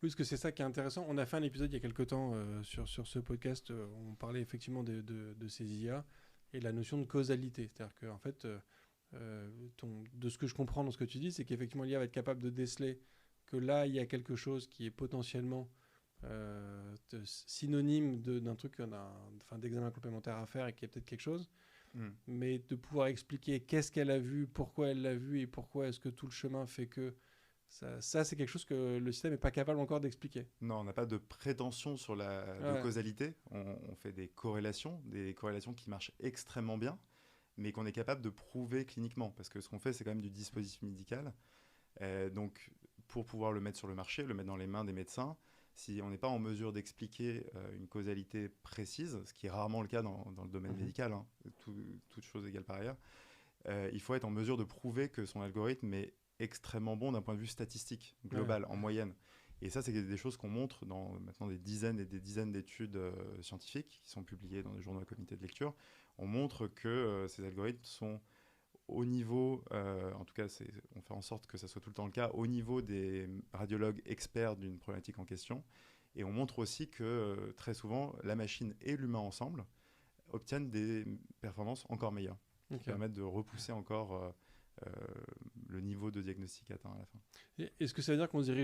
Oui, parce que c'est ça qui est intéressant. On a fait un épisode il y a quelque temps sur ce podcast. On parlait effectivement de ces IA et de la notion de causalité. C'est-à-dire qu'en fait, de ce que je comprends dans ce que tu dis, c'est qu'effectivement l'IA va être capable de déceler que là, il y a quelque chose qui est potentiellement synonyme d'un truc, enfin, d'examen complémentaire à faire et qui est peut-être quelque chose, Hmm. mais de pouvoir expliquer qu'est-ce qu'elle a vu, pourquoi elle l'a vu et pourquoi est-ce que tout le chemin fait que ça c'est quelque chose que le système n'est pas capable encore d'expliquer. Non, on n'a pas de prétention sur de Ouais, causalité. On fait des corrélations qui marchent extrêmement bien, mais qu'on est capable de prouver cliniquement. Parce que ce qu'on fait, c'est quand même du dispositif médical. Donc, pour pouvoir le mettre sur le marché, le mettre dans les mains des médecins, si on n'est pas en mesure d'expliquer une causalité précise, ce qui est rarement le cas dans le domaine mhm, médical, hein, toute chose égale par ailleurs, il faut être en mesure de prouver que son algorithme est extrêmement bon d'un point de vue statistique, ouais, global, en moyenne. Et ça, c'est des choses qu'on montre dans maintenant des dizaines et des dizaines d'études scientifiques qui sont publiées dans des journaux à comité de lecture. On montre que ces algorithmes sont au niveau, en tout cas, on fait en sorte que ça soit tout le temps le cas, au niveau des radiologues experts d'une problématique en question. Et on montre aussi que très souvent, la machine et l'humain ensemble obtiennent des performances encore meilleures, qui ok. permettent de repousser encore euh, le niveau de diagnostic atteint à la fin. Est-ce que ça veut dire qu'on se dirige